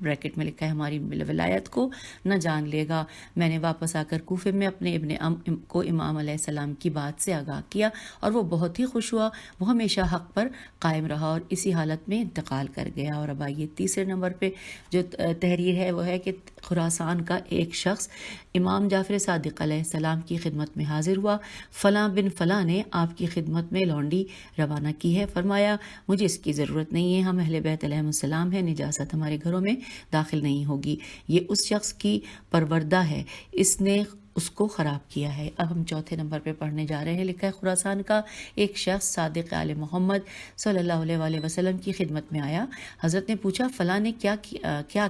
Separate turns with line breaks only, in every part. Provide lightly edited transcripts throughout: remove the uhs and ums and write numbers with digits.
Bracket میں لکھا ہے ہماری ولایت کو نہ جان لے گا۔ میں نے واپس آ کر کوفے میں اپنے ابن کو امام علیہ السلام کی بات سے آگاہ کیا اور وہ بہت ہی خوش ہوا۔ وہ ہمیشہ حق پر قائم رہا اور اسی حالت میں انتقال کر گیا۔ اور اب آئیے تیسرے نمبر پہ جو تحریر ہے وہ ہے کہ خراسان کا ایک شخص امام جعفر صادق علیہ السلام کی خدمت میں حاضر ہوا۔ فلاں بن فلاں نے آپ کی خدمت میں لونڈی روانہ کی ہے۔ فرمایا مجھے اس کی ضرورت نہیں ہے، ہم اہل بیت علیہ السلام ہیں، نجاست ہمارے گھروں میں داخل نہیں ہوگی، یہ اس شخص کی پروردہ ہے، اس نے اس کو خراب کیا ہے۔ اب ہم چوتھے نمبر پہ پڑھنے جا رہے ہیں۔ لکھا ہے خراسان کا ایک شخص صادق آل محمد صلی اللہ علیہ وآلہ وسلم کی خدمت میں آیا۔ حضرت نے پوچھا فلاں نے کیا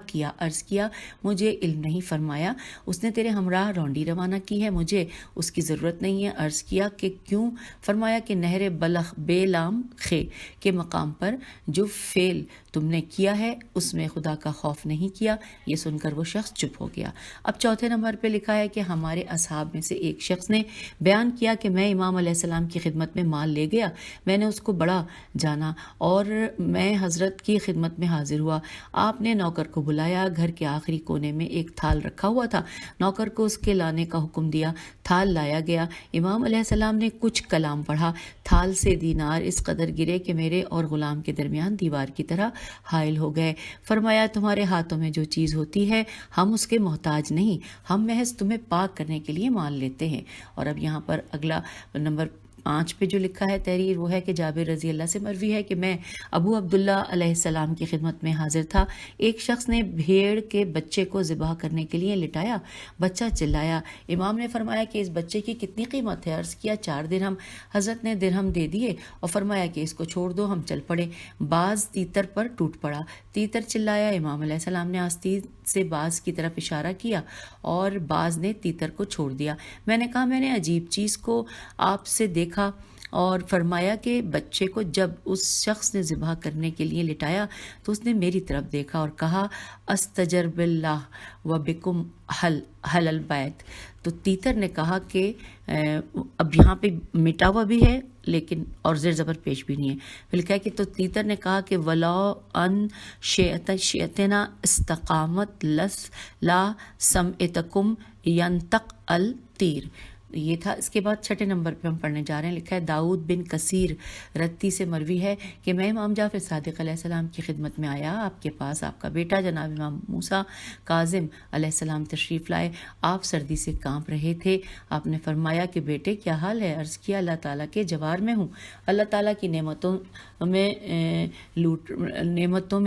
کیا؟ عرض کیا مجھے علم نہیں۔ فرمایا اس نے تیرے ہمراہ لونڈی روانہ کی ہے، مجھے اس کی ضرورت نہیں ہے۔ عرض کیا کہ کیوں؟ فرمایا کہ نہر بلخ بے لام خے کے مقام پر جو فعل تم نے کیا ہے اس میں خدا کا خوف نہیں کیا۔ یہ سن کر وہ شخص چپ ہو گیا۔ اب چوتھے نمبر پہ لکھا ہے کہ ہمارے اصحاب میں سے ایک شخص نے بیان کیا کہ میں امام علیہ السلام کی خدمت میں مال لے گیا، میں نے اس کو بڑا جانا اور میں حضرت کی خدمت میں حاضر ہوا۔ آپ نے نوکر کو بلایا، گھر کے آخری کونے میں ایک تھال رکھا ہوا تھا، نوکر کو اس کے لانے کا حکم دیا، تھال لایا گیا۔ امام علیہ السلام نے کچھ کلام پڑھا، تھال سے دینار اس قدر گرے کہ میرے اور غلام کے درمیان دیوار کی طرح حائل ہو گئے۔ فرمایا تمہارے ہاتھوں میں جو چیز ہوتی ہے ہم اس کے محتاج نہیں، ہم محض تمہیں پاک کرنے کے لیے مال لیتے ہیں۔ اور اب یہاں پر اگلا نمبر 5 پہ جو لکھا ہے تحریر وہ ہے کہ جابر رضی اللہ سے مروی ہے کہ میں ابو عبداللہ علیہ السلام کی خدمت میں حاضر تھا۔ ایک شخص نے بھیڑ کے بچے کو ذبح کرنے کے لیے لٹایا، بچہ چلایا۔ امام نے فرمایا کہ اس بچے کی کتنی قیمت ہے؟ عرض کیا 4 درہم۔ حضرت نے درہم دے دیے اور فرمایا کہ اس کو چھوڑ دو، ہم چل پڑے۔ باز تیتر پر ٹوٹ پڑا، تیتر چلایا۔ امام علیہ السلام نے آستین سے باز کی طرف اشارہ کیا اور باز نے تیتر کو چھوڑ دیا۔ میں نے کہا میں نے عجیب چیز کو آپ سے دیکھا اور فرمایا کہ بچے کو جب اس شخص نے ذبح کرنے کے لیے لٹایا تو اس نے میری طرف دیکھا اور کہا استجر باللہ و بکم حل البیت۔ تو تیتر نے کہا کہ اب یہاں پہ مٹا ہوا بھی ہے لیکن اور زیر زبر پیش بھی نہیں ہے، پھر لکھا ہے کہ تو تیتر نے کہا کہ ولا ان شیعتنا استقامت لس لا سمعتکم ینطق الطیر۔ یہ تھا۔ اس کے بعد 6 نمبر پہ ہم پڑھنے جا رہے ہیں۔ لکھا ہے داؤد بن کثیر رتی سے مروی ہے کہ میں امام جعفر صادق علیہ السلام کی خدمت میں آیا، آپ کے پاس آپ کا بیٹا جناب امام موسیٰ کاظم علیہ السلام تشریف لائے۔ آپ سردی سے کانپ رہے تھے۔ آپ نے فرمایا کہ بیٹے کیا حال ہے؟ عرض کیا اللہ تعالیٰ کے جوار میں ہوں، اللہ تعالیٰ کی نعمتوں میں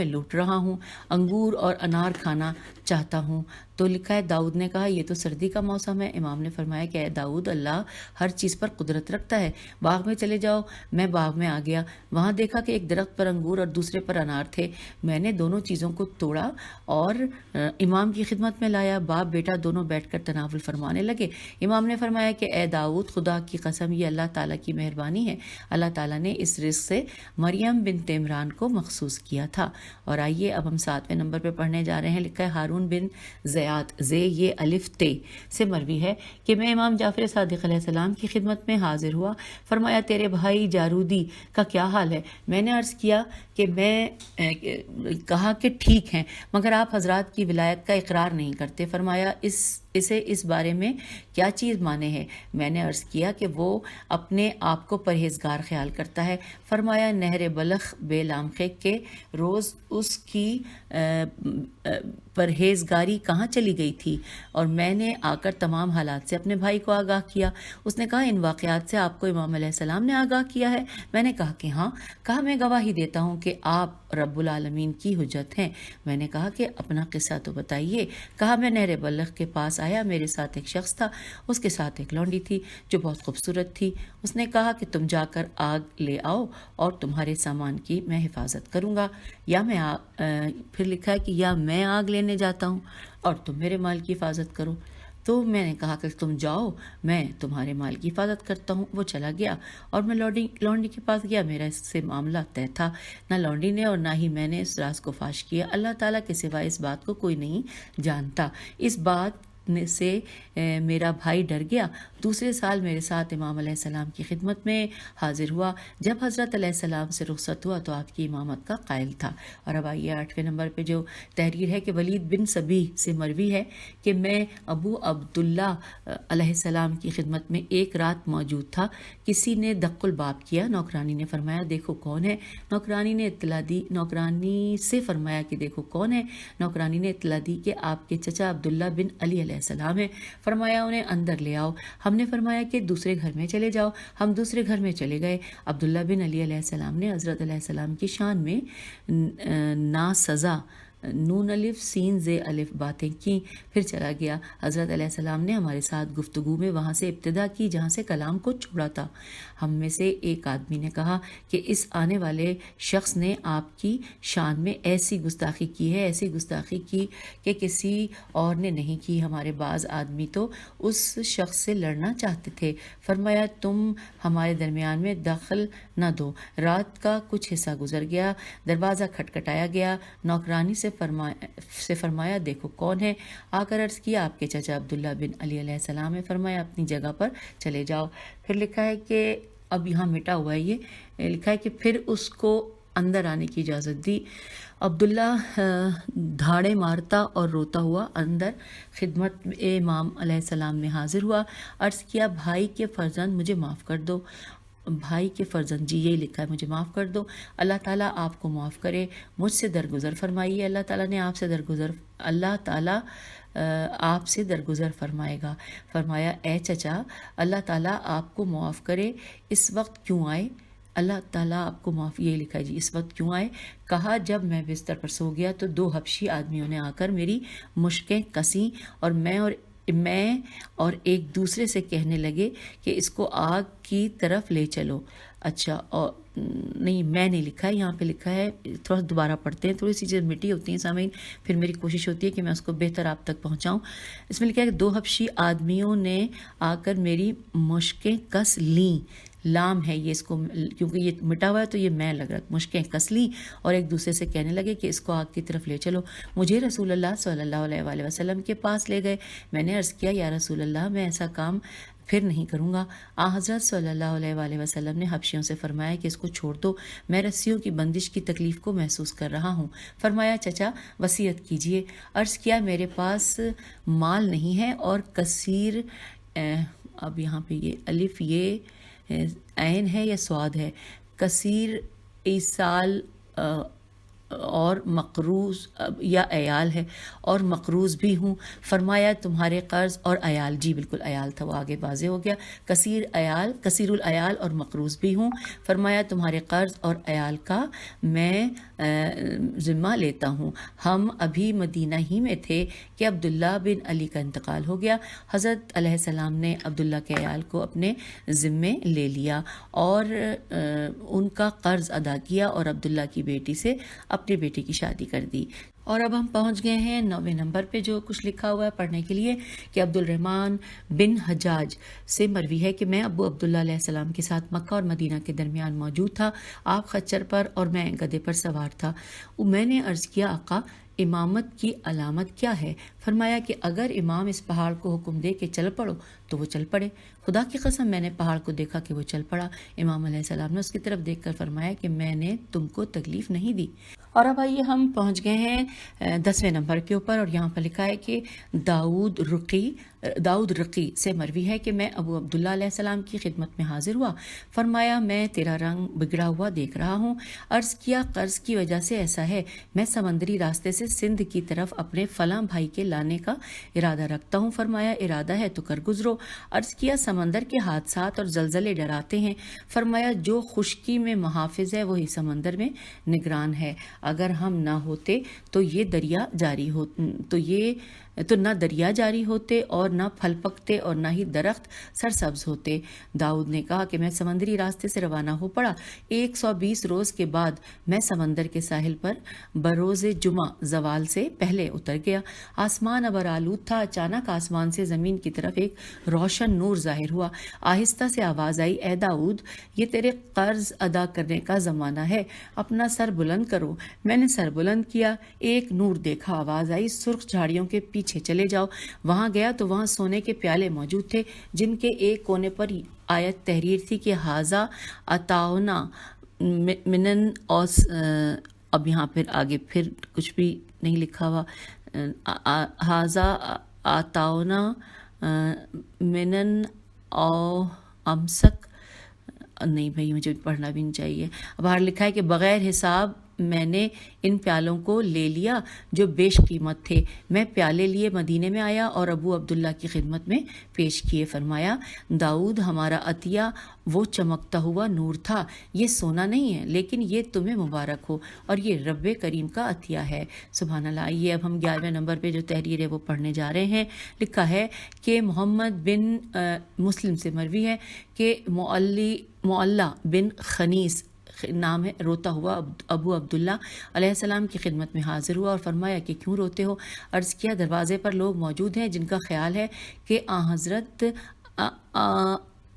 لوٹ رہا ہوں، انگور اور انار کھانا چاہتا ہوں۔ تو لکھا ہے داؤد نے کہا یہ تو سردی کا موسم ہے۔ امام نے فرمایا کہ اے داؤد اللہ ہر چیز پر قدرت رکھتا ہے، باغ میں چلے جاؤ۔ میں باغ میں آ گیا، وہاں دیکھا کہ ایک درخت پر انگور اور دوسرے پر انار تھے۔ میں نے دونوں چیزوں کو توڑا اور امام کی خدمت میں لایا۔ باپ بیٹا دونوں بیٹھ کر تناول فرمانے لگے۔ امام نے فرمایا کہ اے داؤد خدا کی قسم یہ اللہ تعالیٰ کی مہربانی ہے، اللہ تعالیٰ نے اس رزق سے مریم بنت عمران کو مخصوص کیا تھا۔ اور آئیے اب ہم 7ویں نمبر پہ پڑھنے جا رہے ہیں۔ لکھا ہے ہارون بن زیاد یہ الف تے سے مروی ہے کہ میں امام جعفر صادق علیہ السلام کی خدمت میں حاضر ہوا۔ فرمایا تیرے بھائی جارودی کا کیا حال ہے؟ میں نے عرض کیا کہ کہا کہ ٹھیک ہیں مگر آپ حضرات کی ولایت کا اقرار نہیں کرتے۔ فرمایا اسے اس بارے میں کیا چیز مانے ہے؟ میں نے عرض کیا کہ وہ اپنے آپ کو پرہیزگار خیال کرتا ہے۔ فرمایا نہر بلخ بے لامخے کے روز اس کی پرہیزگاری کہاں چلی گئی تھی؟ اور میں نے آ کر تمام حالات سے اپنے بھائی کو آگاہ کیا۔ اس نے کہا ان واقعات سے آپ کو امام علیہ السلام نے آگاہ کیا ہے؟ میں نے کہا کہ ہاں۔ کہا میں گواہی دیتا ہوں کہ آپ رب العالمین کی حجت ہیں۔ میں نے کہا کہ اپنا قصہ تو بتائیے۔ کہا میں نہر بلخ کے پاس آیا، میرے ساتھ ایک شخص تھا، اس کے ساتھ ایک لونڈی تھی جو بہت خوبصورت تھی۔ اس نے کہا کہ تم جا کر آگ لے آؤ اور تمہارے سامان کی میں حفاظت کروں گا، پھر لکھا ہے کہ یا میں آگ لینے جاتا ہوں اور تم میرے مال کی حفاظت کرو۔ تو میں نے کہا کہ تم جاؤ، میں تمہارے مال کی حفاظت کرتا ہوں۔ وہ چلا گیا اور میں لونڈی کے پاس گیا۔ میرا اس سے معاملہ طے تھا، نہ لونڈی نے اور نہ ہی میں نے اس راز کو فاش کیا۔ اللہ تعالیٰ کے سوا اس بات کو کوئی نہیں جانتا۔ اس بات سے میرا بھائی ڈر گیا. دوسرے سال میرے ساتھ امام علیہ السلام کی خدمت میں حاضر ہوا. جب حضرت علیہ السلام سے رخصت ہوا تو آپ کی امامت کا قائل تھا. اور اب آئیے 8ویں نمبر پہ جو تحریر ہے کہ ولید بن سبیح سے مروی ہے کہ میں ابو عبداللہ علیہ السلام کی خدمت میں ایک رات موجود تھا. کسی نے دق الباب کیا. نوکرانی نے فرمایا دیکھو کون ہے. نوکرانی سے فرمایا کہ دیکھو کون ہے. نوکرانی نے اطلاع دی کہ آپ کے چچا عبداللہ بن علی علیہ السلام ہیں. فرمایا انہیں اندر لے آؤ. ہم نے فرمایا کہ دوسرے گھر میں چلے جاؤ. ہم دوسرے گھر میں چلے گئے. عبداللہ بن علی علیہ السلام نے حضرت علیہ السلام کی شان میں ناسزا نون الف سین زے الف باتیں کی. پھر چلا گیا. حضرت علیہ السلام نے ہمارے ساتھ گفتگو میں وہاں سے ابتدا کی جہاں سے کلام کو چھوڑا تھا. ہم میں سے ایک آدمی نے کہا کہ اس آنے والے شخص نے آپ کی شان میں ایسی گستاخی کی ہے، ایسی گستاخی کی کہ کسی اور نے نہیں کی. ہمارے بعض آدمی تو اس شخص سے لڑنا چاہتے تھے. فرمایا تم ہمارے درمیان میں دخل نہ دو. رات کا کچھ حصہ گزر گیا. دروازہ کھٹکھٹایا گیا. نوکرانی سے فرمایا دیکھو کون ہے. آ کر عرض کیا آپ کے چچا عبداللہ بن علی علیہ السلام ہے. فرمایا اپنی جگہ پر چلے جاؤ. پھر لکھا ہے کہ اب یہاں مٹا ہوا ہے، یہ لکھا ہے کہ پھر اس کو اندر آنے کی اجازت دی. عبداللہ دھاڑے مارتا اور روتا ہوا اندر خدمت امام علیہ السلام میں حاضر ہوا. عرض کیا بھائی کے فرزند مجھے معاف کر دو. بھائی کے فرزند جی یہی لکھا ہے مجھے معاف کر دو. اللہ تعالیٰ آپ کو معاف کرے. مجھ سے درگزر فرمائیے. اللہ تعالیٰ آپ سے درگزر فرمائے گا. فرمایا اے چچا اللہ تعالیٰ آپ کو معاف کرے. اس وقت کیوں آئے؟ اللہ تعالیٰ آپ کو معاف، یہ لکھا ہے جی اس وقت کیوں آئے؟ کہا جب میں بستر پر سو گیا تو 2 حبشی آدمیوں نے آ کر میری مشکیں کسیں اور میں اور ایک دوسرے سے کہنے لگے کہ اس کو آگ کی طرف لے چلو. اچھا اور نہیں میں نہیں لکھا ہے، یہاں پہ لکھا ہے، تھوڑا دوبارہ پڑھتے ہیں. تھوڑی سی چیزیں مٹی ہوتی ہیں سامعین، پھر میری کوشش ہوتی ہے کہ میں اس کو بہتر آپ تک پہنچاؤں. اس میں لکھا ہے کہ 2 حبشی آدمیوں نے آ کر میری مشکیں کس لیں. لام ہے یہ، اس کو کیونکہ یہ مٹا ہوا ہے تو یہ میں لگ رہا، مشکیں کس لیں اور ایک دوسرے سے کہنے لگے کہ اس کو آگ کی طرف لے چلو. مجھے رسول اللہ صلی اللہ علیہ وآلہ وسلم کے پاس لے گئے. میں نے عرض کیا یا رسول اللہ میں ایسا کام پھر نہیں کروں گا. حضرت صلی اللہ علیہ وآلہ وسلم نے حبشیوں سے فرمایا کہ اس کو چھوڑ دو، میں رسیوں کی بندش کی تکلیف کو محسوس کر رہا ہوں. فرمایا چچا وصیت کیجیے. عرض کیا میرے پاس مال نہیں ہے اور کثیر اب یہاں پہ یہ الف یہ عین ہے یا سواد ہے، کثیر ایصال اور مقروض یا عیال ہے اور مقروض بھی ہوں. فرمایا تمہارے قرض اور عیال، جی بالکل عیال تھا وہ آگے واضح ہو گیا، کثیر العیال اور مقروض بھی ہوں. فرمایا تمہارے قرض اور عیال کا میں ذمہ لیتا ہوں. ہم ابھی مدینہ ہی میں تھے کہ عبداللہ بن علی کا انتقال ہو گیا. حضرت علیہ السلام نے عبداللہ کے عیال کو اپنے ذمے لے لیا اور ان کا قرض ادا کیا اور عبداللہ کی بیٹی سے اپنی بیٹی کی شادی کر دی. اور اب ہم پہنچ گئے ہیں 9ویں نمبر پہ جو کچھ لکھا ہوا ہے پڑھنے کے لیے کہ عبد الرحمن بن حجاج سے مروی ہے کہ میں ابو عبداللہ علیہ السلام کے ساتھ مکہ اور مدینہ کے درمیان موجود تھا. آپ خچر پر اور میں گدھے پر سوار تھا. میں نے عرض کیا آقا امامت کی علامت کیا ہے؟ فرمایا کہ اگر امام اس پہاڑ کو حکم دے کہ چل پڑو تو وہ چل پڑے. خدا کی قسم میں نے پہاڑ کو دیکھا کہ وہ چل پڑا. امام علیہ السلام نے اس کی طرف دیکھ کر فرمایا کہ میں نے تم کو تکلیف نہیں دی. اور اب آئیے ہم پہنچ گئے ہیں 10ویں نمبر کے اوپر اور یہاں پر لکھا ہے کہ داؤد رقی سے مروی ہے کہ میں ابو عبداللہ علیہ السلام کی خدمت میں حاضر ہوا. فرمایا میں تیرا رنگ بگڑا ہوا دیکھ رہا ہوں. عرض کیا قرض کی وجہ سے ایسا ہے. میں سمندری راستے سے سندھ کی طرف اپنے فلاں بھائی کے لانے کا ارادہ رکھتا ہوں. فرمایا ارادہ ہے تو کر گزرو. عرض کیا سمندر کے حادثات اور زلزلے ڈراتے ہیں. فرمایا جو خشکی میں محافظ ہے وہی سمندر میں نگران ہے. اگر ہم نہ ہوتے تو یہ دریا جاری ہو تو نہ دریا جاری ہوتے اور نہ پھل پکتے اور نہ ہی درخت سرسبز ہوتے. داؤد نے کہا کہ میں سمندری راستے سے روانہ ہو پڑا. 120 روز کے بعد میں سمندر کے ساحل پر بروز جمعہ زوال سے پہلے اتر گیا۔ آسمان ابر آلود تھا۔ اچانک آسمان سے زمین کی طرف ایک روشن نور ظاہر ہوا۔ آہستہ سے آواز آئی، اے داؤد، یہ تیرے قرض ادا کرنے کا زمانہ ہے، اپنا سر بلند کرو۔ میں نے سر بلند کیا، ایک نور دیکھا، آواز آئی، سرخ جھاڑیوں کے پیچھے چلے جاؤ۔ وہاں گیا تو وہاں سونے کے پیالے موجود تھے جن کے ایک کونے پر آیت تحریر تھی کہ ھذا عطاؤنا منن اوس، اب یہاں پھر آگے پھر کچھ بھی نہیں لکھا ہوا، ھذا عطاؤنا منن او امسک، نہیں بھائی مجھے پڑھنا بھی نہیں چاہیے۔ باہر لکھا ہے کہ بغیر حساب میں نے ان پیالوں کو لے لیا جو بیش قیمت تھے۔ میں پیالے لیے مدینے میں آیا اور ابو عبداللہ کی خدمت میں پیش کیے۔ فرمایا، داؤد، ہمارا عطیہ وہ چمکتا ہوا نور تھا، یہ سونا نہیں ہے، لیکن یہ تمہیں مبارک ہو اور یہ رب کریم کا عطیہ ہے۔ سبحان اللہ۔ یہ اب ہم 11ویں نمبر پہ جو تحریر ہے وہ پڑھنے جا رہے ہیں۔ لکھا ہے کہ محمد بن مسلم سے مروی ہے کہ معلّہ بن خنیس نام ہے، روتا ہوا ابو عبداللہ علیہ السلام کی خدمت میں حاضر ہوا اور فرمایا کہ کیوں روتے ہو؟ عرض کیا، دروازے پر لوگ موجود ہیں جن کا خیال ہے کہ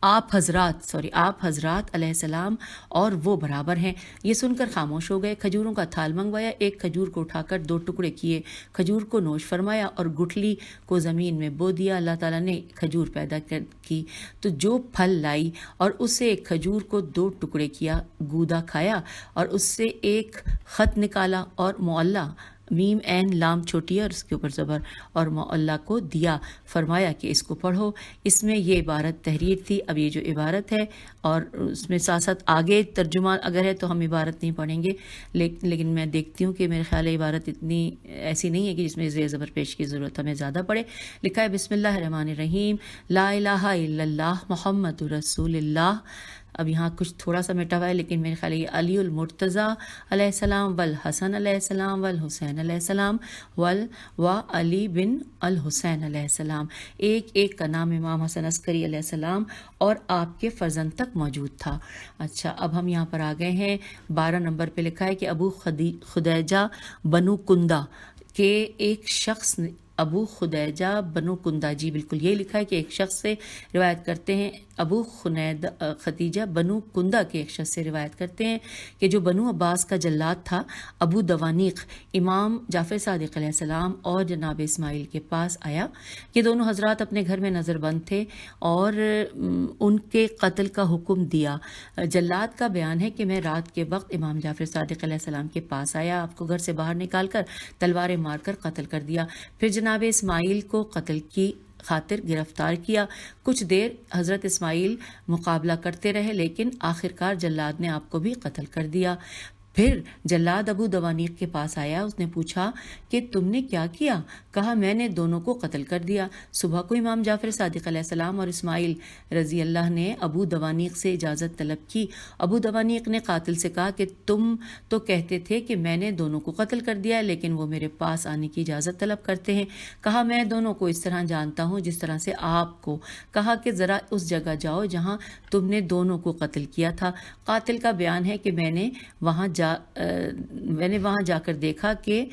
آپ حضرات علیہ السلام اور وہ برابر ہیں۔ یہ سن کر خاموش ہو گئے۔ کھجوروں کا تھال منگوایا، ایک کھجور کو اٹھا کر 2 ٹکڑے کیے، کھجور کو نوش فرمایا اور گٹھلی کو زمین میں بو دیا۔ اللہ تعالیٰ نے کھجور پیدا کی تو جو پھل لائی اور اس سے ایک کھجور کو 2 ٹکڑے کیا، گودا کھایا اور اس سے ایک خط نکالا اور معلّہ میم عین لام چھوٹی ہے اور اس کے اوپر زبر اور معلّہ کو دیا۔ فرمایا کہ اس کو پڑھو۔ اس میں یہ عبارت تحریر تھی۔ اب یہ جو عبارت ہے اور اس میں ساتھ ساتھ آگے ترجمہ اگر ہے تو ہم عبارت نہیں پڑھیں گے، لیکن میں دیکھتی ہوں کہ میرے خیال ہے عبارت اتنی ایسی نہیں ہے کہ جس میں زیر زبر پیش کی ضرورت ہمیں زیادہ پڑے۔ لکھا ہے بسم اللہ الرحمن الرحیم، لا الہ الا اللہ محمد رسول اللہ۔ اب یہاں کچھ تھوڑا سا مٹا ہوا ہے لیکن میرے خیال یہ علی المرتضیٰ علیہ السلام والحسن علیہ السلام والحسین علیہ السلام و علی بن الحسین علیہ السلام، ایک کا نام امام حسن عسکری علیہ السلام اور آپ کے فرزند تک موجود تھا۔ اچھا، اب ہم یہاں پر آ گئے ہیں 12 نمبر پہ لکھا ہے کہ ابو خدیجہ بنو کندا کے ایک شخص نے، ابو خدیجہ بنو کندا، جی بالکل یہ لکھا ہے کہ ایک شخص سے روایت کرتے ہیں، ابو خدیجہ بنو کندا کے ایک شخص سے روایت کرتے ہیں کہ جو بنو عباس کا جلاد تھا، ابو دوانیق، امام جعفر صادق علیہ السلام اور جناب اسماعیل کے پاس آیا۔ یہ دونوں حضرات اپنے گھر میں نظر بند تھے اور ان کے قتل کا حکم دیا۔ جلاد کا بیان ہے کہ میں رات کے وقت امام جعفر صادق علیہ السلام کے پاس آیا، آپ کو گھر سے باہر نکال کر تلواریں مار کر قتل کر دیا، پھر جناب اسماعیل کو قتل کی خاطر گرفتار کیا۔ کچھ دیر حضرت اسماعیل مقابلہ کرتے رہے لیکن آخرکار جلاد نے آپ کو بھی قتل کر دیا۔ پھر جلاد ابو دوانیق کے پاس آیا، اس نے پوچھا کہ تم نے کیا کیا؟ کہا میں نے دونوں کو قتل کر دیا۔ صبح کو امام جعفر صادق علیہ السلام اور اسماعیل رضی اللہ نے ابو دوانیق سے اجازت طلب کی۔ ابو دوانیق نے قاتل سے کہا کہ تم تو کہتے تھے کہ میں نے دونوں کو قتل کر دیا لیکن وہ میرے پاس آنے کی اجازت طلب کرتے ہیں۔ کہا میں دونوں کو اس طرح جانتا ہوں جس طرح سے آپ کو۔ کہا کہ ذرا اس جگہ جاؤ جہاں تم نے دونوں کو قتل کیا تھا۔ قاتل کا بیان ہے کہ میں نے وہاں جا کر دیکھا کہ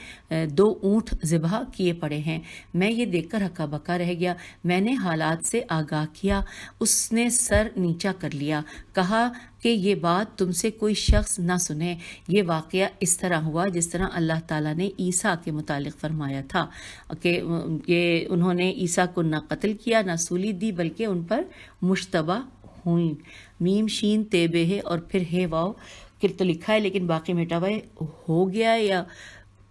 2 اونٹ ذبح کیے پڑے ہیں۔ میں یہ دیکھ کر ہکا بکا رہ گیا۔ میں نے حالات سے آگاہ کیا۔ اس نے سر نیچا کر لیا، کہا کہ یہ بات تم سے کوئی شخص نہ سنے۔ یہ واقعہ اس طرح ہوا جس طرح اللہ تعالیٰ نے عیسیٰ کے متعلق فرمایا تھا کہ انہوں نے عیسیٰ کو نہ قتل کیا نہ سولی دی بلکہ ان پر مشتبہ ہوئیں۔ میم شین تے بے ہے اور پھر ہے واو تو لکھا ہے لیکن باقی مٹا ہوا ہے، ہو گیا یا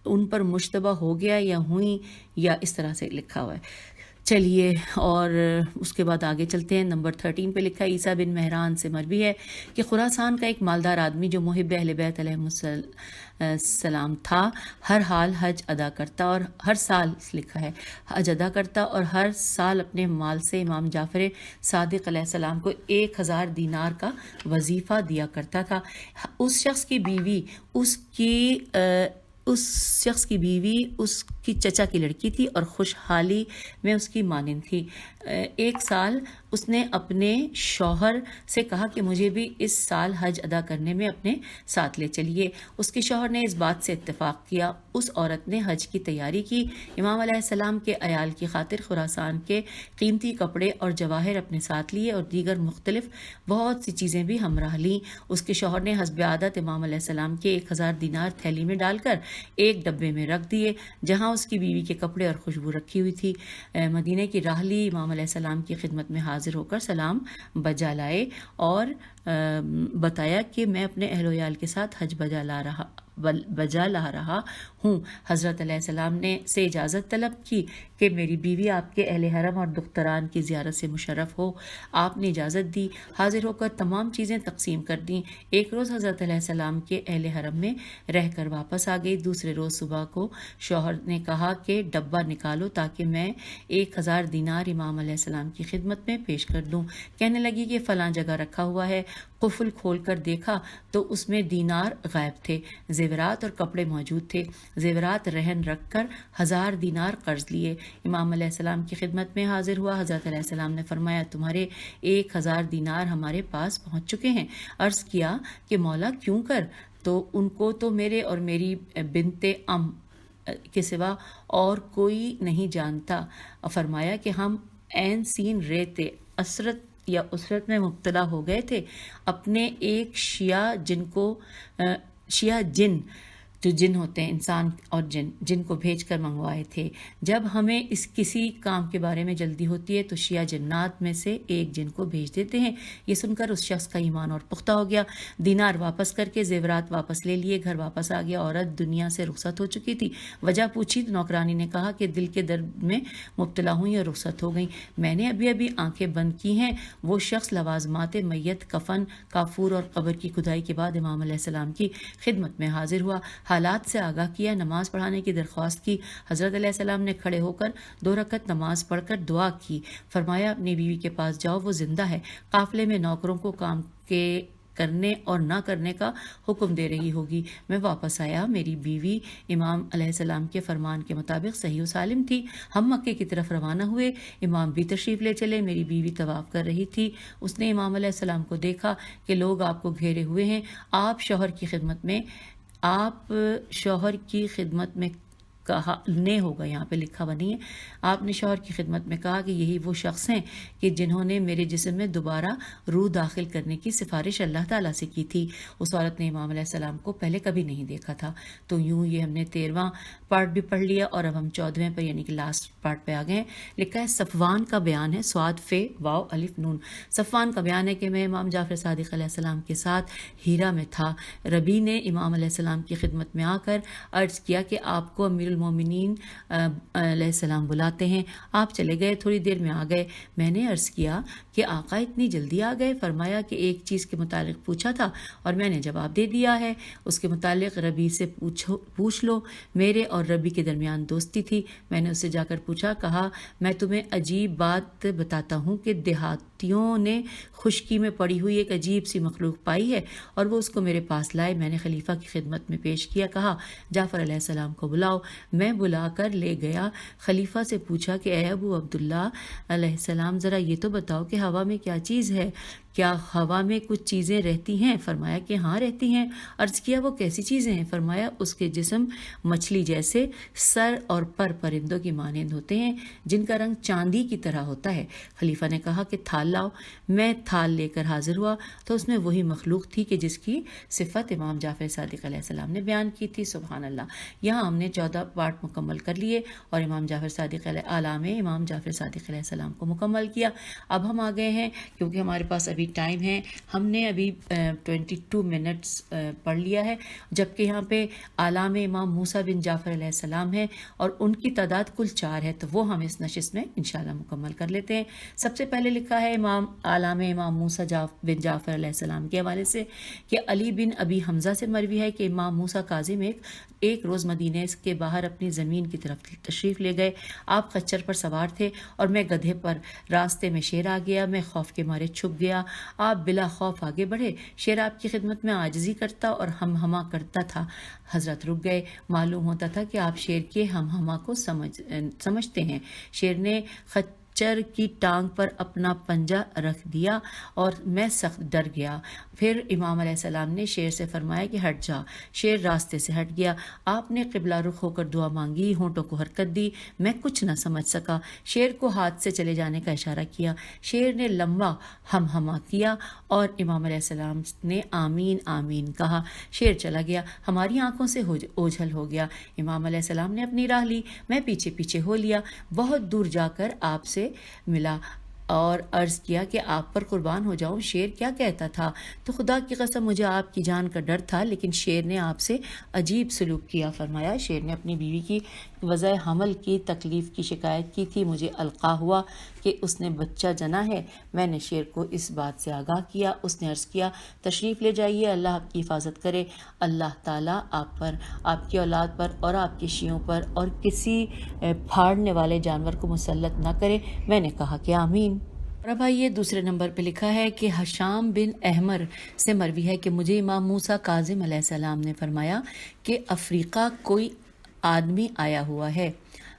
ان پر مشتبہ ہو گیا یا ہوئیں یا اس طرح سے لکھا ہوا ہے۔ چلیے اور اس کے بعد آگے چلتے ہیں۔ نمبر 13 پہ لکھا ہے عیسیٰ بن مہران سے مروی ہے کہ خراسان کا ایک مالدار آدمی جو محب اہل بیت علیہ السلام تھا، ہر حال حج ادا کرتا اور ہر سال لکھا ہے حج ادا کرتا اور ہر سال اپنے مال سے امام جعفر صادق علیہ السلام کو 1000 دینار کا وظیفہ دیا کرتا تھا۔ اس شخص کی بیوی اس کی اس شخص کی بیوی اس کی چچا کی لڑکی تھی اور خوشحالی میں اس کی مانند تھی۔ 1 سال اس نے اپنے شوہر سے کہا کہ مجھے بھی اس سال حج ادا کرنے میں اپنے ساتھ لے چلیے۔ اس کے شوہر نے اس بات سے اتفاق کیا۔ اس عورت نے حج کی تیاری کی۔ امام علیہ السلام کے عیال کی خاطر خراسان کے قیمتی کپڑے اور جواہر اپنے ساتھ لیے اور دیگر مختلف بہت سی چیزیں بھی ہمراہ لیں۔ اس کے شوہر نے حسب عادت امام علیہ السلام کے 1000 دینار تھیلی میں ڈال کر ایک ڈبے میں رکھ دیے جہاں اس کی بیوی کے کپڑے اور خوشبو رکھی ہوئی تھی۔ مدینے کی راہ لی، امام علیہ السلام کی خدمت میں حاضر ہو کر سلام بجا لائے اور بتایا کہ میں اپنے اہل و عیال کے ساتھ حج بجا لا رہا ہوں۔ حضرت علیہ السلام نے سے اجازت طلب کی کہ میری بیوی آپ کے اہل حرم اور دختران کی زیارت سے مشرف ہو۔ آپ نے اجازت دی، حاضر ہو کر تمام چیزیں تقسیم کر دیں۔ ایک روز حضرت علیہ السلام کے اہل حرم میں رہ کر واپس آ گئی۔ دوسرے روز صبح کو شوہر نے کہا کہ ڈبہ نکالو تاکہ میں 1000 دینار امام علیہ السلام کی خدمت میں پیش کر دوں۔ کہنے لگی کہ فلاں جگہ رکھا ہوا ہے۔ قفل کھول کر دیکھا تو اس میں دینار غائب تھے، زیورات اور کپڑے موجود تھے۔ زیورات رہن رکھ کر 1000 دینار قرض لیے۔ امام علیہ السلام کی خدمت میں حاضر ہوا۔ حضرت علیہ السلام نے فرمایا تمہارے 1000 دینار ہمارے پاس پہنچ چکے ہیں۔ عرض کیا کہ مولا کیوں کر؟ تو ان کو تو میرے اور میری بنت کے سوا اور کوئی نہیں جانتا۔ فرمایا کہ ہم عین سین ریت اسرت میں مبتلا ہو گئے تھے۔ اپنے ایک شیعہ جن جو جن ہوتے ہیں انسان اور جن کو بھیج کر منگوائے تھے۔ جب ہمیں کسی کام کے بارے میں جلدی ہوتی ہے تو شیعہ جنات میں سے ایک جن کو بھیج دیتے ہیں۔ یہ سن کر اس شخص کا ایمان اور پختہ ہو گیا۔ دینار واپس کر کے زیورات واپس لے لیے، گھر واپس آ گیا۔ عورت دنیا سے رخصت ہو چکی تھی۔ وجہ پوچھی تو نوکرانی نے کہا کہ دل کے درد میں مبتلا ہوئی اور رخصت ہو گئی۔ میں نے ابھی آنکھیں بند کی ہیں۔ وہ شخص لوازمات میت، کفن، کافور اور قبر کی کھدائی کے بعد امام علیہ السلام کی خدمت میں حاضر ہوا، حالات سے آگاہ کیا، نماز پڑھانے کی درخواست کی۔ حضرت علیہ السلام نے کھڑے ہو کر 2 رکعت نماز پڑھ کر دعا کی۔ فرمایا اپنی بیوی کے پاس جاؤ، وہ زندہ ہے، قافلے میں نوکروں کو کام کے کرنے اور نہ کرنے کا حکم دے رہی ہوگی۔ میں واپس آیا، میری بیوی امام علیہ السلام کے فرمان کے مطابق صحیح و سالم تھی۔ ہم مکے کی طرف روانہ ہوئے، امام بھی تشریف لے چلے۔ میری بیوی طواف کر رہی تھی، اس نے امام علیہ السلام کو دیکھا کہ لوگ آپ کو گھیرے ہوئے ہیں۔ آپ شوہر کی خدمت میں کہا نے ہوگا، یہاں پہ لکھا ہوا نہیں ہے۔ آپ نے شوہر کی خدمت میں کہا کہ یہی وہ شخص ہیں کہ جنہوں نے میرے جسم میں دوبارہ روح داخل کرنے کی سفارش اللہ تعالیٰ سے کی تھی۔ اس عورت نے امام علیہ السلام کو پہلے کبھی نہیں دیکھا تھا۔ تو یوں یہ ہم نے 13واں پارٹ بھی پڑھ لیا اور اب ہم 14ویں پر یعنی کہ لاسٹ پارٹ پہ آ گئے ہیں۔ لکھا ہے صفوان کا بیان ہے، صاد فے واو الف نون۔ صفوان کا بیان ہے کہ میں امام جعفر صادق علیہ السلام کے ساتھ ہیرا میں تھا۔ ربی نے امام علیہ السلام کی خدمت میں آ کر عرض کیا کہ آپ کو امیر المومنین علیہ السلام بلاتے ہیں۔ آپ چلے گئے، تھوڑی دیر میں آ گئے۔ میں نے عرض کیا کہ آقا اتنی جلدی آ گئے؟ فرمایا کہ ایک چیز کے متعلق پوچھا تھا اور میں نے جواب دے دیا ہے، اس کے متعلق ربی سے پوچھ لو۔ میرے اور ربی کے درمیان دوستی تھی۔ میں نے اس سے جا کر پوچھا، کہا میں تمہیں عجیب بات بتاتا ہوں کہ دیہاتیوں نے خشکی میں پڑی ہوئی ایک عجیب سی مخلوق پائی ہے اور وہ اس کو میرے پاس لائے۔ میں نے خلیفہ کی خدمت میں پیش کیا، کہا جعفر علیہ السلام کو بلاؤ۔ میں بلا کر لے گیا۔ خلیفہ سے پوچھا کہ اے ابو عبداللہ علیہ السلام، ذرا یہ تو بتاؤ کہ ہوا میں کیا چیز ہے؟ کیا ہوا میں کچھ چیزیں رہتی ہیں؟ فرمایا کہ ہاں رہتی ہیں۔ عرض کیا وہ کیسی چیزیں ہیں؟ فرمایا اس کے جسم مچھلی جیسے، سر اور پر پرندوں کی مانند ہوتے ہیں جن کا رنگ چاندی کی طرح ہوتا ہے۔ خلیفہ نے کہا کہ تھال لاؤ۔ میں تھال لے کر حاضر ہوا تو اس میں وہی مخلوق تھی کہ جس کی صفت امام جعفر صادق علیہ السلام نے بیان کی تھی۔ سبحان اللہ۔ یہاں ہم نے 14 پارٹ مکمل کر لیے اور امام جعفر صادق امام جعفر صادق علیہ السلام کو مکمل کیا۔ اب ہم آ گئے ہیں، کیونکہ ہمارے پاس ابھی ٹائم ہے، ہم نے ابھی 22 منٹس پڑھ لیا ہے، جبکہ یہاں پہ اعلام امام موسیٰ بن جعفر علیہ السلام ہے اور ان کی تعداد کل 4 ہے، تو وہ ہم اس نشست میں انشاءاللہ مکمل کر لیتے ہیں۔ سب سے پہلے لکھا ہے اعلام امام موسیٰ بن جعفر علیہ السلام کے حوالے سے کہ علی بن ابی حمزہ سے مروی ہے کہ امام موسیٰ کاظم ایک روز مدینے کے باہر اپنی زمین کی طرف تشریف لے گئے۔ آپ خچر پر سوار تھے اور میں گدھے پر۔ راستے میں شیر آ گیا، میں خوف کے مارے چھپ گیا آپ بلا خوف آگے بڑھے. شیر آپ کی خدمت میں عاجزی کرتا اور ہم ہما کرتا تھا. حضرت رک گئے. معلوم ہوتا تھا کہ آپ شیر کے ہم ہما کو سمجھتے ہیں. شیر نے خچر کی ٹانگ پر اپنا پنجہ رکھ دیا اور میں سخت ڈر گیا. پھر امام علیہ السلام نے شیر سے فرمایا کہ ہٹ جا. شیر راستے سے ہٹ گیا. آپ نے قبلہ رخ ہو کر دعا مانگی, ہونٹوں کو حرکت دی. میں کچھ نہ سمجھ سکا. شیر کو ہاتھ سے چلے جانے کا اشارہ کیا. شیر نے لمبا ہم ہما کیا اور امام علیہ السلام نے آمین آمین کہا. شیر چلا گیا. ہماری آنکھوں سے اوجھل ہو گیا. امام علیہ السلام نے اپنی راہ لی. میں پیچھے پیچھے ہو لیا. بہت دور جا کر آپ سے ملا اور عرض کیا کہ آپ پر قربان ہو جاؤں, شیر کیا کہتا تھا؟ تو خدا کی قسم مجھے آپ کی جان کا ڈر تھا, لیکن شیر نے آپ سے عجیب سلوک کیا. فرمایا شیر نے اپنی بیوی کی وضع حمل کی تکلیف کی شکایت کی تھی. مجھے القاع ہوا کہ اس نے بچہ جنا ہے. میں نے شیر کو اس بات سے آگاہ کیا. اس نے عرض کیا تشریف لے جائیے, اللہ آپ کی حفاظت کرے. اللہ تعالیٰ آپ پر, آپ کی اولاد پر اور آپ کی شیوں پر اور کسی پھاڑنے والے جانور کو مسلط نہ کرے. میں نے کہا کہ آمین. اور اب آئیے دوسرے نمبر پہ لکھا ہے کہ حشام بن احمر سے مروی ہے کہ مجھے امام موسیٰ کاظم علیہ السلام نے فرمایا کہ افریقہ کوئی آدمی آیا ہوا ہے.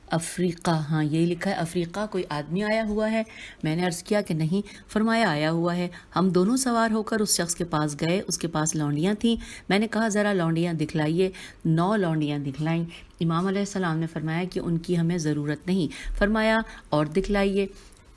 افریقہ, ہاں یہی لکھا ہے, افریقہ کوئی آدمی آیا ہوا ہے. میں نے عرض کیا کہ نہیں. فرمایا آیا ہوا ہے. ہم دونوں سوار ہو کر اس شخص کے پاس گئے. اس کے پاس لونڈیاں تھیں. میں نے کہا ذرا لونڈیاں دکھلائیے. 9 لونڈیاں دکھلائیں. امام علیہ السلام نے فرمایا کہ ان کی ہمیں ضرورت نہیں. فرمایا اور دکھلائیے.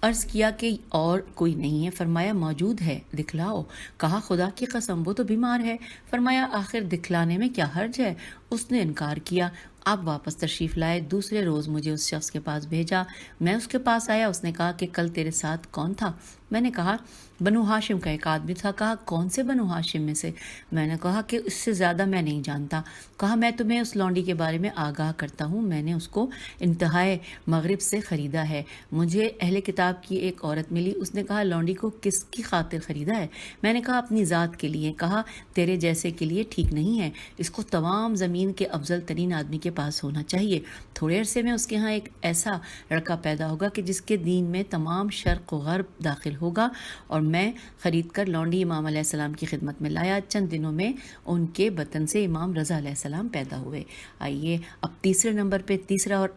عرض کیا کہ اور کوئی نہیں ہے. فرمایا موجود ہے, دکھلاؤ. کہا خدا کی قسم وہ تو بیمار ہے. فرمایا آخر دکھلانے میں کیا حرج ہے؟ اس نے انکار کیا. آپ واپس تشریف لائے. دوسرے روز مجھے اس شخص کے پاس بھیجا. میں اس کے پاس آیا. اس نے کہا کہ کل تیرے ساتھ کون تھا؟ میں نے کہا بنو ہاشم کا ایک آدمی تھا. کہا کون سے بنو ہاشم میں سے؟ میں نے کہا کہ اس سے زیادہ میں نہیں جانتا. کہا میں تمہیں اس لونڈی کے بارے میں آگاہ کرتا ہوں. میں نے اس کو انتہائے مغرب سے خریدا ہے. مجھے اہل کتاب کی ایک عورت ملی. اس نے کہا لونڈی کو کس کی خاطر خریدا ہے؟ میں نے کہا اپنی ذات کے لیے. کہا تیرے جیسے کے لیے ٹھیک نہیں ہے. اس کو تمام زمین کے افضل ترین آدمی کے پاس ہونا چاہیے. تھوڑے عرصے میں اس کے ہاں ایک ایسا لڑکا پیدا ہوگا کہ جس کے دین میں تمام شرق و غرب داخل ہوگا. اور میں خرید کر لونڈی امام علیہ السلام کی خدمت میں لایا. چند دنوں میں ان کے بطن سے امام رضا علیہ السلام پیدا ہوئے. آئیے اب تیسرے نمبر پہ, تیسرا اور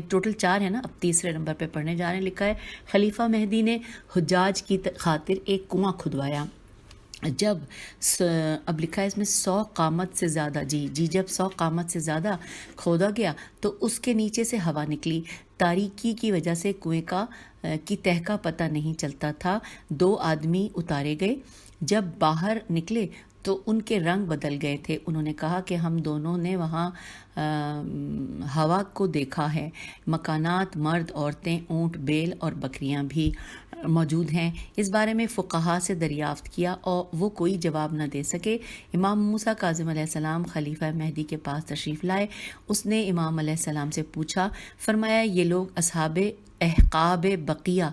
ٹوٹل 4 ہے نا, اب تیسرے نمبر پہ پڑھنے جا رہے ہیں. لکھا ہے خلیفہ مہدی نے حجاج کی خاطر ایک کنواں کھدوایا. جب اب لکھا ہے اس میں 100 قامت سے زیادہ جب 100 قامت سے زیادہ کھودا گیا تو اس کے نیچے سے ہوا نکلی. تاریکی کی وجہ سے کنویں کی تہہ کا پتہ نہیں چلتا تھا. 2 آدمی اتارے گئے. جب باہر نکلے تو ان کے رنگ بدل گئے تھے. انہوں نے کہا کہ ہم دونوں نے وہاں ہوا کو دیکھا ہے. مکانات, مرد, عورتیں, اونٹ, بیل اور بکریاں بھی موجود ہیں. اس بارے میں فقہا سے دریافت کیا اور وہ کوئی جواب نہ دے سکے. امام موسیٰ کاظم علیہ السلام خلیفہ مہدی کے پاس تشریف لائے. اس نے امام علیہ السلام سے پوچھا. فرمایا یہ لوگ اصحاب احقاب بقیہ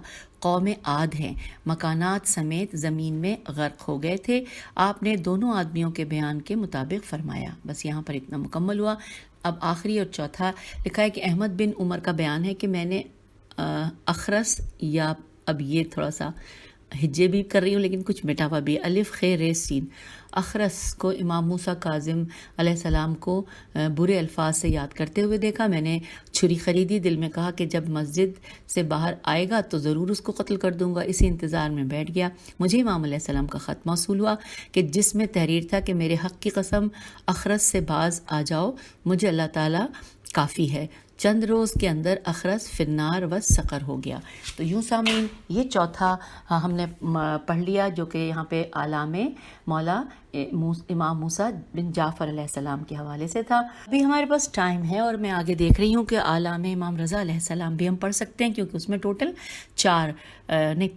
قوم عاد ہیں. مکانات سمیت زمین میں غرق ہو گئے تھے. آپ نے دونوں آدمیوں کے بیان کے مطابق فرمایا. بس یہاں پر اتنا مکمل ہوا. اب آخری اور چوتھا لکھا ہے کہ احمد بن عمر کا بیان ہے کہ میں نے اخرس, یا اب یہ تھوڑا سا ہجے بھی کر رہی ہوں لیکن کچھ مٹا ہوا بھی, الف خ ر سین, اخرس کو امام موسیٰ کاظم علیہ السلام کو برے الفاظ سے یاد کرتے ہوئے دیکھا. میں نے چھری خریدی. دل میں کہا کہ جب مسجد سے باہر آئے گا تو ضرور اس کو قتل کر دوں گا. اسی انتظار میں بیٹھ گیا. مجھے امام علیہ السلام کا خط موصول ہوا کہ جس میں تحریر تھا کہ میرے حق کی قسم اخرس سے باز آ جاؤ, مجھے اللہ تعالیٰ کافی ہے. چند روز کے اندر اخرس فنار و سقر ہو گیا. تو یوں سامعین یہ چوتھا ہم نے پڑھ لیا جو کہ یہاں پہ اعلام مولا امام موسیٰ بن جعفر علیہ السلام کے حوالے سے تھا. ابھی ہمارے پاس ٹائم ہے اور میں آگے دیکھ رہی ہوں کہ اعلام امام رضا علیہ السلام بھی ہم پڑھ سکتے ہیں کیونکہ اس میں ٹوٹل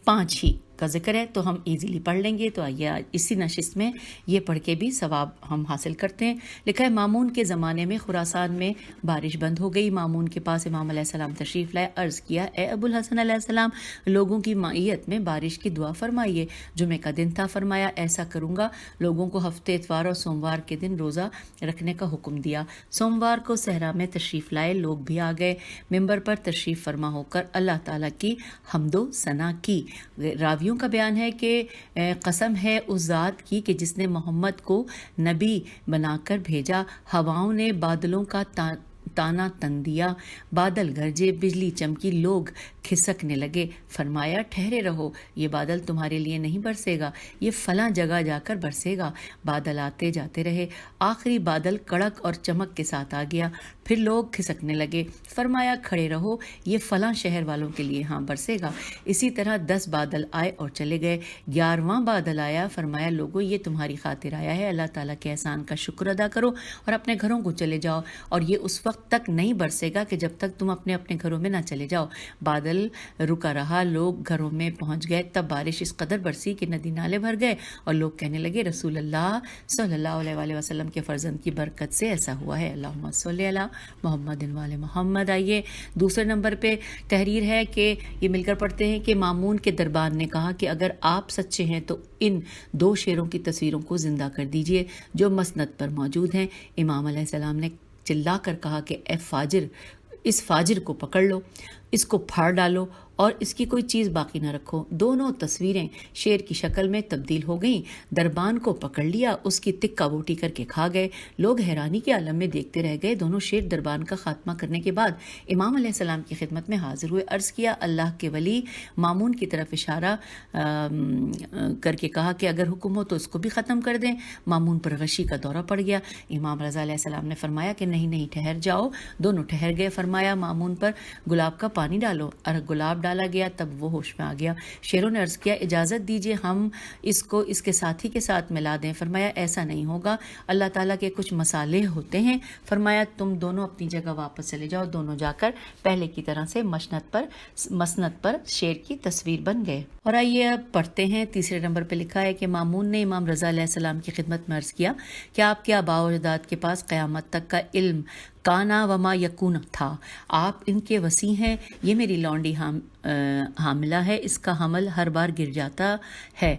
5 ہی کا ذکر ہے تو ہم ایزیلی پڑھ لیں گے. تو آئیے اسی نشست میں یہ پڑھ کے بھی ثواب ہم حاصل کرتے ہیں. لکھا ہے مامون کے زمانے میں خراسان میں بارش بند ہو گئی. مامون کے پاس امام علیہ السلام تشریف لائے. عرض کیا اے ابو الحسن علیہ السلام لوگوں کی معیت میں بارش کی دعا فرمائیے. جمعہ کا دن تھا. فرمایا ایسا کروں گا. لوگوں کو ہفتے اتوار اور سوموار کے دن روزہ رکھنے کا حکم دیا. سوموار کو صحرا میں تشریف لائے. لوگ بھی آ گئے. ممبر پر تشریف فرما ہو کر اللہ تعالیٰ کی حمد و ثنا کی. راویوں یہودیوں کا بیان ہے کہ قسم ہے اس ذات کی کہ جس نے محمد کو نبی بنا کر بھیجا، ہواؤں نے بادلوں کا تانا تن دیا، بادل گرجے، بجلی چمکی، لوگ کھسکنے لگے، فرمایا ٹھہرے رہو، یہ بادل تمہارے لیے نہیں برسے گا، یہ فلاں جگہ جا کر برسے گا۔ بادل آتے جاتے رہے، آخری بادل کڑک اور چمک کے ساتھ آ گیا، پھر لوگ کھسکنے لگے، فرمایا کھڑے رہو، یہ فلاں شہر والوں کے لیے ہاں برسے گا۔ اسی طرح 10 بادل آئے اور چلے گئے، 11واں بادل آیا، فرمایا لوگو یہ تمہاری خاطر آیا ہے، اللہ تعالیٰ کے احسان کا شکر ادا کرو اور اپنے گھروں کو چلے جاؤ، اور یہ اس وقت تک نہیں برسے گا کہ جب تک تم اپنے اپنے گھروں میں نہ چلے جاؤ۔ بادل رکا رہا، لوگ گھروں میں پہنچ گئے، تب بارش اس قدر برسی کہ ندی نالے بھر گئے، اور لوگ کہنے لگے رسول اللہ صلی اللہ علیہ وآلہ وسلم کے فرزند کی برکت سے ایسا ہوا ہے، اللہم صلی علی محمد وآل محمد۔ آئیے دوسرے نمبر پہ تحریر ہے کہ یہ مل کر پڑھتے ہیں کہ مامون کے دربان نے کہا کہ اگر آپ سچے ہیں تو ان 2 شیروں کی تصویروں کو زندہ کر دیجئے جو مسند پر موجود ہیں۔ امام علیہ السلام نے چلا کر کہا کہ اے فاجر، اس فاجر کو پکڑ لو، اس کو پھاڑ ڈالو اور اس کی کوئی چیز باقی نہ رکھو۔ دونوں تصویریں شیر کی شکل میں تبدیل ہو گئیں، دربان کو پکڑ لیا، اس کی تکہ بوٹی کر کے کھا گئے۔ لوگ حیرانی کے عالم میں دیکھتے رہ گئے۔ دونوں شیر دربان کا خاتمہ کرنے کے بعد امام علیہ السلام کی خدمت میں حاضر ہوئے، عرض کیا اللہ کے ولی، مامون کی طرف اشارہ کر کے کہا کہ اگر حکم ہو تو اس کو بھی ختم کر دیں۔ مامون پر غشی کا دورہ پڑ گیا۔ امام رضا علیہ السلام نے فرمایا کہ نہیں ٹھہر جاؤ۔ دونوں ٹھہر گئے، فرمایا مامون پر گلاب کا پانی ڈالو، اور گلاب ڈالا گیا، تب وہ ہوش میں آ گیا۔ شیروں نے عرض کیا اجازت دیجیے ہم اس کو اس کے ساتھی کے ساتھ ملا دیں۔ فرمایا ایسا نہیں ہوگا، اللہ تعالیٰ کے کچھ مصالح ہوتے ہیں۔ فرمایا تم دونوں اپنی جگہ واپس چلے جاؤ۔ دونوں جا کر پہلے کی طرح سے مسند پر شیر کی تصویر بن گئے۔ اور آئیے اب پڑھتے ہیں تیسرے نمبر پہ لکھا ہے کہ مامون نے امام رضا علیہ السلام کی خدمت میں عرض کیا کہ آپ کے آباء و اجداد کے پاس قیامت تک کا علم کانا وما یکون تھا، آپ ان کے وسیع ہیں۔ یہ میری لونڈی حاملہ ہے، اس کا حمل ہر بار گر جاتا ہے،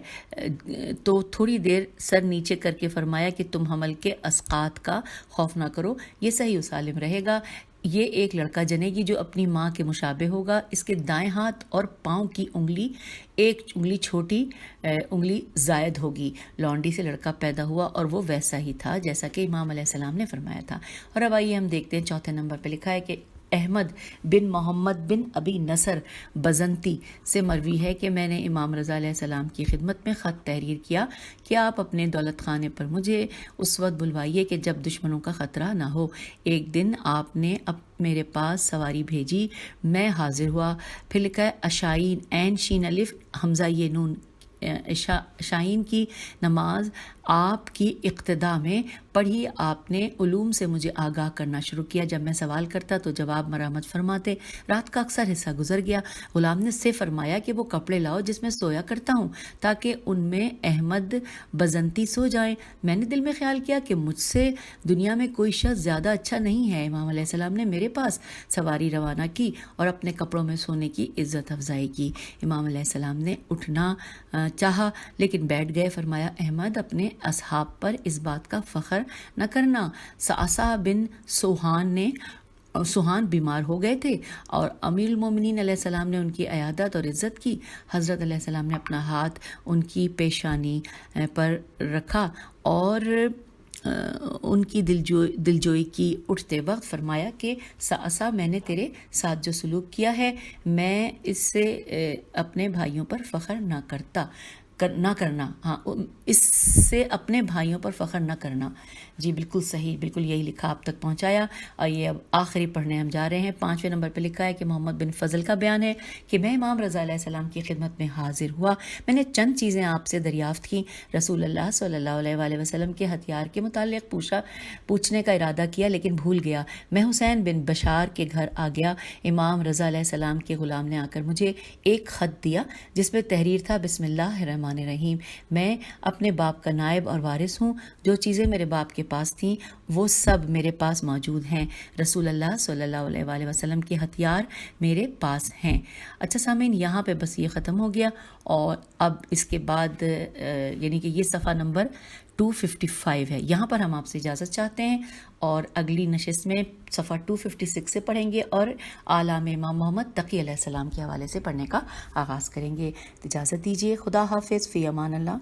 تو تھوڑی دیر سر نیچے کر کے فرمایا کہ تم حمل کے اسقاط کا خوف نہ کرو، یہ صحیح و سالم رہے گا۔ یہ ایک لڑکا جنے گی جو اپنی ماں کے مشابہ ہوگا، اس کے دائیں ہاتھ اور پاؤں کی انگلی، ایک انگلی چھوٹی انگلی زائد ہوگی۔ لونڈی سے لڑکا پیدا ہوا اور وہ ویسا ہی تھا جیسا کہ امام علیہ السلام نے فرمایا تھا۔ اور اب آئیے ہم دیکھتے ہیں چوتھے نمبر پہ لکھا ہے کہ احمد بن محمد بن ابی نصر بزنتی سے مروی ہے کہ میں نے امام رضا علیہ السلام کی خدمت میں خط تحریر کیا کہ آپ اپنے دولت خانے پر مجھے اس وقت بلوائیے کہ جب دشمنوں کا خطرہ نہ ہو۔ ایک دن آپ نے میرے پاس سواری بھیجی، میں حاضر ہوا۔ پھر لکھا ہے اشائین عین شین الف حمزہ یہ نون، شائین کی نماز آپ کی اقتدا میں پڑھی، آپ نے علوم سے مجھے آگاہ کرنا شروع کیا۔ جب میں سوال کرتا تو جواب مرامت فرماتے۔ رات کا اکثر حصہ گزر گیا، غلام نے سے فرمایا کہ وہ کپڑے لاؤ جس میں سویا کرتا ہوں تاکہ ان میں احمد بزنتی سو جائیں۔ میں نے دل میں خیال کیا کہ مجھ سے دنیا میں کوئی شخص زیادہ اچھا نہیں ہے۔ امام علیہ السلام نے میرے پاس سواری روانہ کی اور اپنے کپڑوں میں سونے کی عزت افزائی کی۔ امام علیہ السلام نے اٹھنا چاہا لیکن بیٹھ گئے۔ فرمایا احمد اپنے اصحاب پر اس بات کا فخر نہ کرنا، سعصع بن سوہان بیمار ہو گئے تھے اور امیر المومنین علیہ السلام نے ان کی عیادت اور عزت کی۔ حضرت علیہ السلام نے اپنا ہاتھ ان کی پیشانی پر رکھا اور ان کی دلجوئی کی۔ اٹھتے وقت فرمایا کہ سعصع میں نے تیرے ساتھ جو سلوک کیا ہے میں اس سے اپنے بھائیوں پر فخر نہ کرنا، ہاں اس سے اپنے بھائیوں پر فخر نہ کرنا۔ جی بالکل صحیح، بالکل یہی لکھا آپ تک پہنچایا۔ اور یہ اب آخری پڑھنے ہم جا رہے ہیں۔ 5ویں نمبر پہ لکھا ہے کہ محمد بن فضل کا بیان ہے کہ میں امام رضا علیہ السلام کی خدمت میں حاضر ہوا، میں نے چند چیزیں آپ سے دریافت کی۔ رسول اللہ صلی اللہ علیہ وآلہ وسلم کے ہتھیار کے متعلق پوچھنے کا ارادہ کیا لیکن بھول گیا۔ میں حسین بن بشار کے گھر آ گیا۔ امام رضا علیہ السلام کے غلام نے آ کر مجھے ایک خط دیا جس میں تحریر تھا بسم اللہ الرحمن الرحیم، میں اپنے باپ کا نائب اور وارث ہوں، جو چیزیں میرے باپ کے پاس تھیں وہ سب میرے پاس موجود ہیں. رسول اللہ صلی اللہ علیہ وآلہ وسلم کے ہتھیار میرے پاس ہیں. اچھا سامعین، یہاں پہ بس یہ ختم ہو گیا، اور اب اس کے بعد یعنی کہ یہ صفحہ نمبر 255 ہے. یہاں پر ہم آپ سے اجازت چاہتے ہیں اور اگلی نشست میں صفحہ 256 سے پڑھیں گے اور اعلام امام محمد تقی علیہ السلام کے حوالے سے پڑھنے کا آغاز کریں گے. اجازت دیجیے. خدا حافظ. فی امان اللہ.